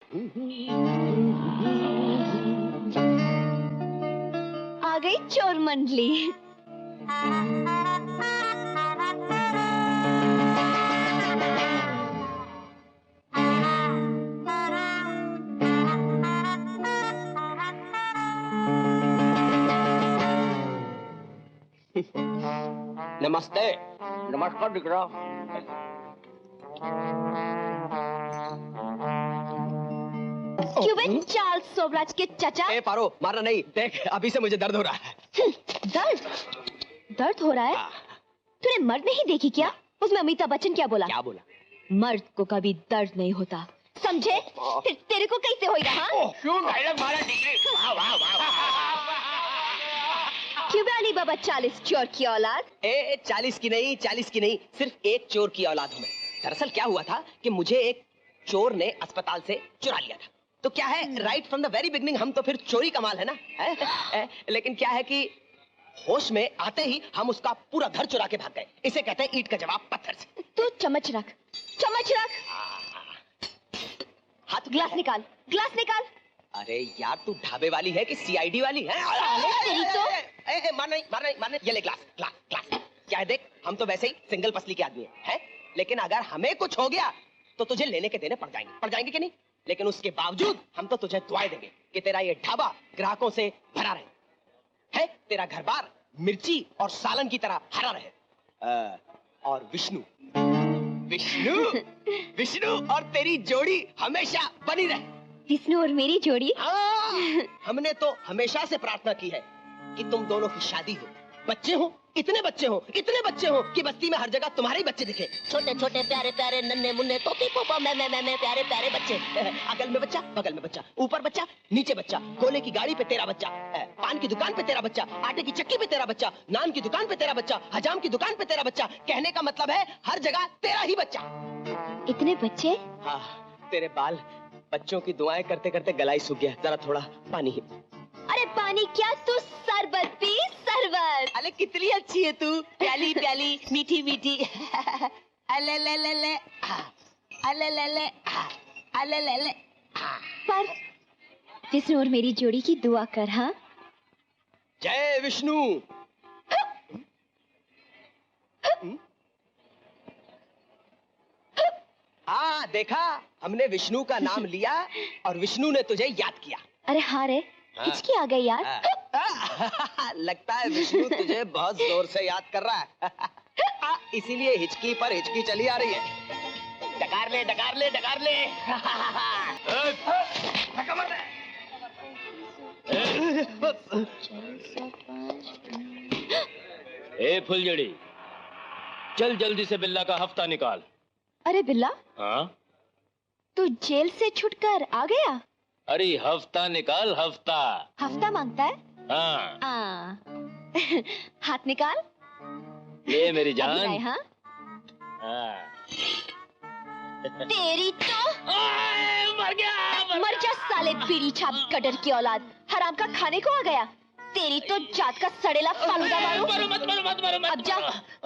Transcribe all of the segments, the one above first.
आ गई चोर मंडली। नमस्ते। नमस्कार दिकरा। क्यों बे चार्ल्स सोबराज के चाचा? ए पारो, मारना नहीं। देख अभी से मुझे दर्द हो रहा है। दर्द? दर्द हो रहा है? तूने मर्द नहीं देखी क्या? उसमें अमिताभ बच्चन क्या बोला? क्या बोला? मर्द को कभी दर्द नहीं होता, समझे? फिर तेरे को कैसे होगा? हाँ? क्यों डायलॉग मारा डिग्री? वाह वाह वाह। क्यों बे अली बाबा 40 चोर की औलाद? 40 की नहीं, 40 की नहीं, सिर्फ एक चोर की औलाद हूँ मैं। दरअसल क्या हुआ था कि मुझे एक चोर ने अस्पताल से चुरा लिया था। तो क्या है, right from the very beginning हम तो फिर चोरी कमाल है ना। लेकिन क्या है कि होश में आते ही हम उसका पूरा घर चुरा के भाग गए। इसे कहते हैं ईंट का जवाब पत्थर से। तू चम्मच रख, चम्मच रख। हाथ ग्लास निकाल, ग्लास निकाल। अरे यार तू ढाबे वाली है कि सीआईडी वाली है? साले तेरी तो। मार नहीं, मार नहीं, मार नहीं। ये ले ग्लास, ग्लास, ग्लास। क्या है देख, हम तो वैसे ही सिंगल पसली के आदमी हैं, लेकिन अगर हमें कुछ हो गया तो तुझे लेने के देने पड़ जाएंगे कि नहीं? लेकिन उसके बावजूद हम तो तुझे दुआएं देंगे कि तेरा ये ढाबा ग्राहकों से भरा रहे, है तेरा घर बार मिर्ची और सालन की तरह हरा रहे। और विष्णु विष्णु विष्णु और तेरी जोड़ी हमेशा बनी रहे। विष्णु और मेरी जोड़ी? हमने तो हमेशा से प्रार्थना की है कि तुम दोनों की शादी हो, बच्चे हो, इतने बच्चे हो कि बस्ती में हर जगह तुम्हारे ही बच्चे दिखे। छोटे छोटे प्यारे प्यारे नन्हे मुन्ने तोते पोपा मैं प्यारे प्यारे बच्चे। अगल में बच्चा, बगल में बच्चा, ऊपर बच्चा, नीचे बच्चा, गोले की गाड़ी पे तेरा बच्चा, पान की दुकान पे तेरा बच्चा, आटे की चक्की पे तेरा बच्चा, नान की दुकान पे तेरा बच्चा, हजाम की दुकान पे तेरा बच्चा। कहने का मतलब है हर जगह तेरा ही बच्चा। इतने बच्चे? हाँ, तेरे बाल बच्चों की दुआएं करते करते गला ही सूख गया। जरा थोड़ा पानी ही। अरे पानी क्या, तू शरबत पी, शरबत। अरे कितनी अच्छी है तू, प्याली प्याली, मीठी मीठी। अले ले ले ले, अले ले ले, अले ले ले। पर विष्णु और मेरी जोड़ी की दुआ कर। हाँ, जय विष्णु। हाँ देखा, हमने विष्णु का नाम लिया और विष्णु ने तुझे याद किया। अरे हाँ रे, हिचकी आ गई यार। लगता है विष्णु तुझे बहुत जोर से याद कर रहा है। इसीलिए हिचकी पर हिचकी चली आ रही है। डकार ले, डकार ले, डकार ले। ए फुलझड़ी, चल जल्दी से बिल्ला का हफ्ता निकाल। अरे बिल्ला, हाँ? तू जेल से छुटकर आ गया? अरे हफ्ता निकाल, हफ्ता। हफ्ता मांगता है? हाँ। हाथ निकाल। ले मेरी जान। अभी आए, हाँ? तेरी तो मर जा साले बीड़ी छाप कटर की औलाद, हराम का खाने को आ गया। तेरी तो जात का सड़ेला फालूदा मारू। अब जा,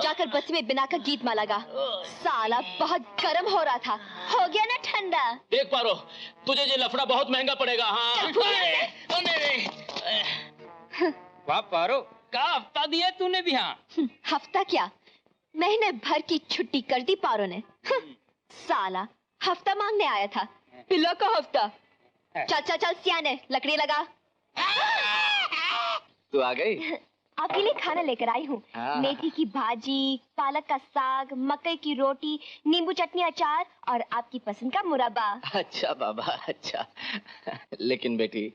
जाकर बस्ती में बिना का गीत माला गा। साला बहुत गर्म हो रहा था, हो गया ना ठंडा। देख पारो, तुझे ये लफड़ा बहुत महंगा पड़ेगा। हाँ। वाह पारो, का हफ्ता दिया तूने भी? हाँ, हफ्ता क्या, महीने भर की छुट्टी कर दी पारो ने। साला हफ्ता मांगने आया था, पिल्ला का हफ्ता। चल चल चल सियाने, लकड़ी लगा। तू आ गई? आपके लिए खाना लेकर आई हूँ। मेथी की भाजी, पालक का साग, मकई की रोटी, नींबू चटनी, अचार और आपकी पसंद का मुरब्बा। अच्छा बाबा, अच्छा। लेकिन बेटी,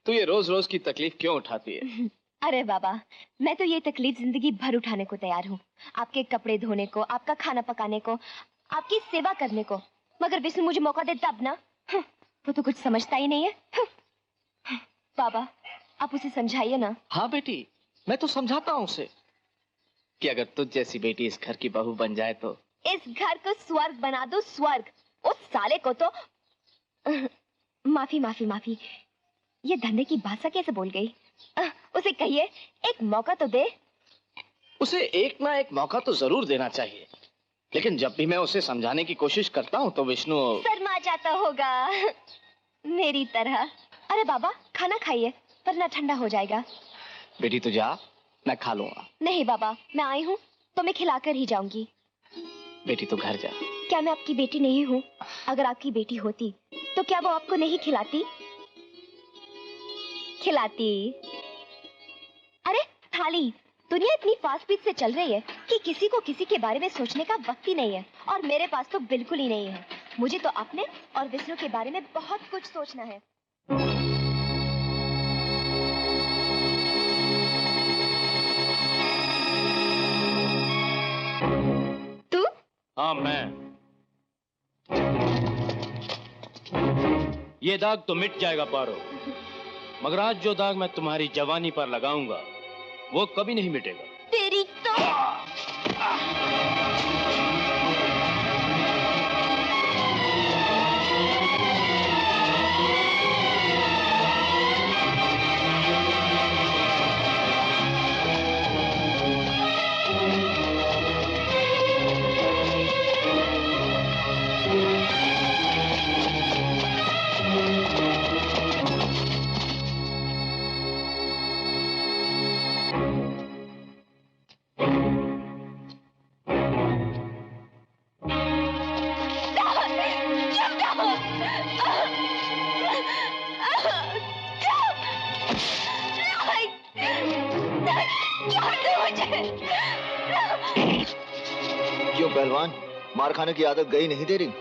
तू ये रोज रोज की तकलीफ क्यों उठाती है? अरे बाबा, मैं तो ये तकलीफ जिंदगी भर उठाने को तैयार हूँ। आपके कपड़े धोने को, आपका खाना पकाने को, आपकी सेवा करने को। मगर विष्णु मुझे मौका दे तब ना। वो तो कुछ समझता ही नहीं है। बाबा, आप उसे समझाइए ना। हाँ बेटी, मैं तो समझाता हूँ उसे कि अगर तुझ जैसी बेटी इस घर की बहू बन जाए तो इस घर को स्वर्ग बना दो, स्वर्ग। उस साले को तो माफी माफी माफी, ये धंधे की भाषा कैसे बोल गई? उसे कहिए एक मौका तो दे। उसे एक ना एक मौका तो जरूर देना चाहिए, लेकिन जब भी मैं उसे समझाने की कोशिश करता हूँ तो विष्णु शर्मा जाता होगा। मेरी तरह। अरे बाबा खाना खाइए वरना ठंडा हो जाएगा। बेटी तो जा, मैं खा लूंगा। नहीं बाबा, मैं आई हूँ तो मैं खिलाकर ही जाऊंगी। बेटी तो घर जा। क्या मैं आपकी बेटी नहीं हूँ? अगर आपकी बेटी होती तो क्या वो आपको नहीं खिलाती? खिलाती। अरे थाली, दुनिया इतनी फास्ट स्पीड से चल रही है कि किसी को किसी के बारे में सोचने का वक्त ही नहीं है, और मेरे पास तो बिल्कुल ही नहीं है। मुझे तो अपने और विष्णु के बारे में बहुत कुछ सोचना है। तू? हाँ मैं। ये दाग तो मिट जाएगा पारो, मगर आज जो दाग मैं तुम्हारी जवानी पर लगाऊंगा वो कभी नहीं मिटेगा। तेरी तो क्यों पहलवान, मार खाने की आदत गई नहीं तेरी?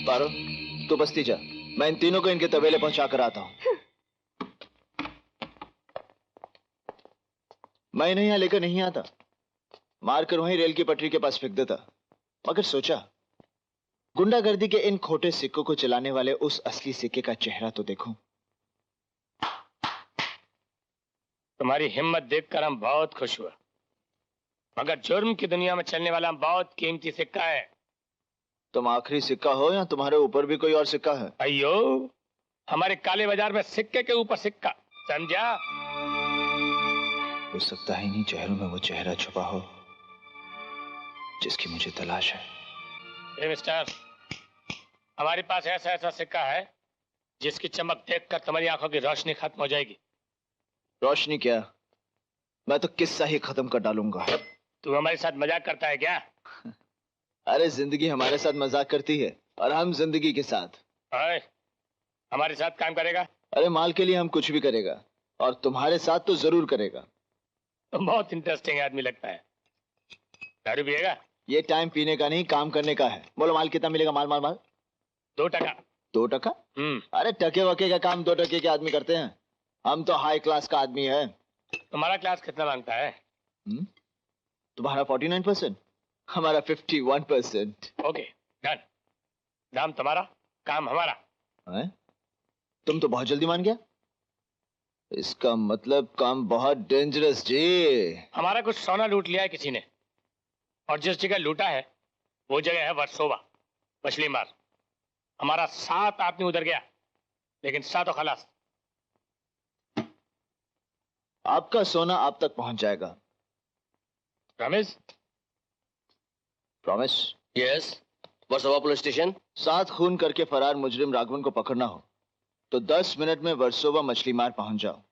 पारो, तू बस्ती जा, मैं इन तीनों को इनके तबेले पहुंचा कर आता हूं। मैं इन्हें यहां लेकर नहीं आता, मारकर वहीं रेल की पटरी के पास फेंक देता। मगर सोचा, गुंडागर्दी के इन खोटे सिक्कों को चलाने वाले उस असली सिक्के का चेहरा तो देखूं। तुम्हारी हिम्मत देखकर हम बहुत खुश हुए, मगर जुर्म की दुनिया में चलने वाला बहुत कीमती सिक्का है। तुम आखिरी सिक्का हो या तुम्हारे ऊपर भी कोई और सिक्का है? अयो, हमारे काले बाजार में सिक्के के ऊपर सिक्का, समझा? हो सकता है इन्हीं चेहरों में वो चेहरा छुपा हो जिसकी मुझे तलाश है। ए मिस्टर, हमारे पास ऐसा ऐसा सिक्का है जिसकी चमक देखकर तुम्हारी आंखों की रोशनी खत्म हो जाएगी। रोशनी क्या, मैं तो किस्सा ही खत्म कर डालूंगा। तू हमारे साथ मजाक करता है क्या? अरे जिंदगी हमारे साथ मजाक करती है और हम जिंदगी के साथ। ओए, हमारे साथ काम करेगा? अरे माल के लिए हम कुछ भी करेगा, और तुम्हारे साथ तो जरूर करेगा। तुम बहुत इंटरेस्टिंग आदमी लगता है। दारू पिएगा? ये टाइम पीने का नहीं, काम करने का है। बोलो माल कितना मिलेगा? माल माल माल 2 टका। 2 टका? अरे टके वके का काम 2 टके के आदमी करते हैं, हम तो हाई क्लास का आदमी है। तुम्हारा क्लास कितना मांगता है? तुम्हारा 49%, हमारा 51%। Okay done. दाम तुम्हारा, काम हमारा। है? तुम तो बहुत जल्दी मान गया। इसका मतलब काम बहुत डेंजरस जी। हमारा कुछ सोना लूट लिया है किसी ने, और जिस जगह लूटा है वो जगह है वर्सोवा, मछली मार। हमारा 7 आदमी उधर गया, लेकिन 7 खलास। आपका सोना आप तक पहुंच जाएगा। Promise? Promise? Yes. Versova police station. 7 खून करके फरार मुजरिम राघवन को पकड़ना हो तो 10 मिनट में वर्सोवा मछली मार पहुंच जाओ।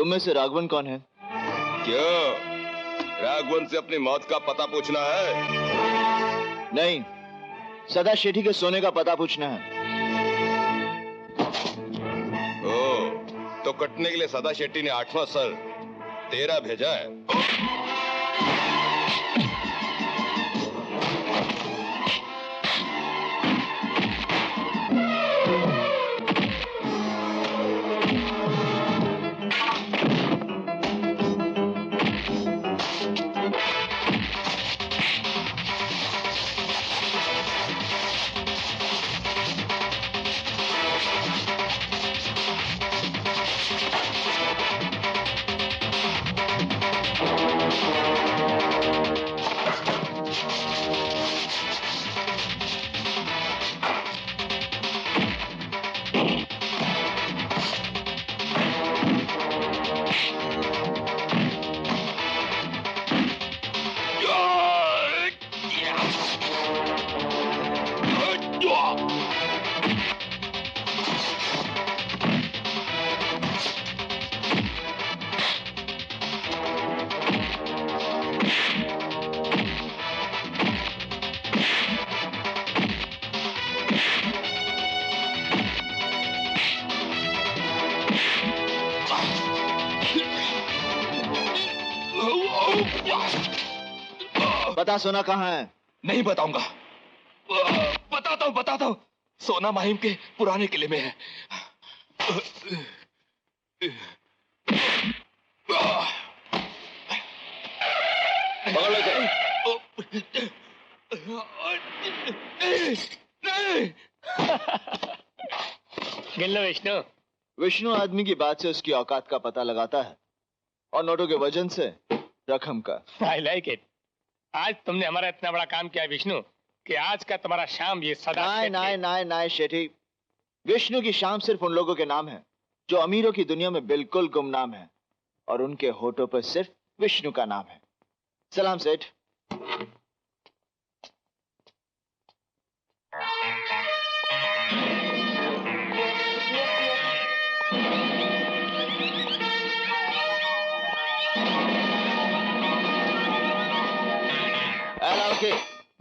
तुम में से राघवन कौन है? क्यों, राघवन से अपनी मौत का पता पूछना है? नहीं, सदा शेट्टी के सोने का पता पूछना है। ओ, तो कटने के लिए सदा शेट्टी ने 8वां सर तेरा भेजा है। बता सोना कहाँ है? नहीं बताऊंगा। बताता हूँ। सोना माहिम के पुराने किले में है। पकड़ लो नहीं। गिन लो विष्णु। विष्णु आदमी की बात से उसकी औकात का पता लगाता है और नोटों के वजन से रकम का। I like it. आज तुमने हमारा इतना बड़ा काम किया विष्णु कि आज का तुम्हारा शाम ये सदा नाय शेट्टी, विष्णु की शाम सिर्फ उन लोगों के नाम है जो अमीरों की दुनिया में बिल्कुल गुमनाम है और उनके होठों पर सिर्फ विष्णु का नाम है। सलाम सेठ।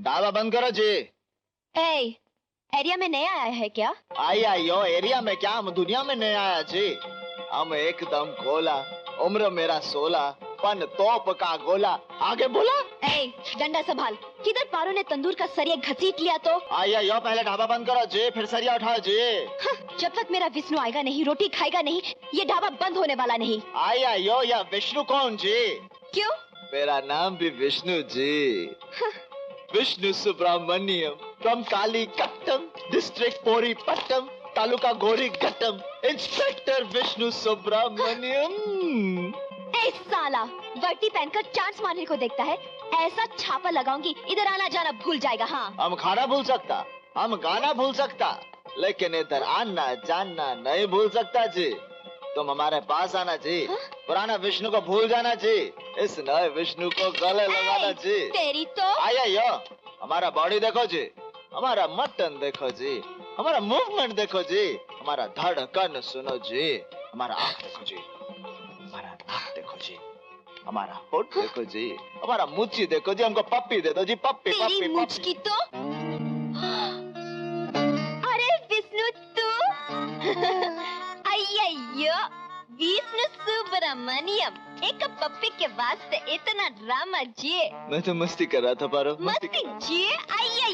ढाबा बंद करो जी। एरिया में नया आया है क्या? आयो एरिया में क्या, हम दुनिया में नया आया जी। हम एकदम खोला, उम्र मेरा 16, पन तोप का गोला। आगे बोला। डंडा संभाल, किधर पारो ने तंदूर का सरिया घसीट लिया तो। आयो पहले ढाबा बंद करो जी, फिर सरिया उठाओ जी। जब तक मेरा विष्णु आएगा नहीं, रोटी खाएगा नहीं, ये ढाबा बंद होने वाला नहीं। आयो या विष्णु कौन जी? क्यों? मेरा नाम भी Vishnu ji. Vishnu Subramaniam from Kalikattam, district Poripattam, taluka Gorighattam, inspector Vishnu Subramaniam. साला वर्दी पहनकर चांस मारने को देखता है, ऐसा छापा लगाऊंगी इधर आना जाना भूल जाएगा। हाँ, हम खाना भूल सकता, हम गाना भूल सकता, लेकिन इधर आना जाना नहीं भूल सकता जी। तुम हमारे पास आना जी। हा? पुराना विष्णु को भूल जाना जी, इस नए विष्णु को गले लगाना जी। तेरी तो आयो हमारा बॉडी देखो जी, हमारा मटन देखो जी, हमारा मूवमेंट देखो जी, हमारा धड़कन सुनो जी, हमारा आँख देखो जी, हमारा नाक देखो जी, हमारा होठ देखो जी, हमारा मुच्ची देखो जी। हमको पप्पी दे दो जी, पप्पी तेरी पप्पी मुझ पप्पी। की तो। अरे विष्णु तू। अय्यो विष्णु सुब्रमण्यम, एक पप्पी के वास्ते इतना ड्रामा जी। मैं तो मस्ती कर रहा था पारो। मस्ती जी। अय्यो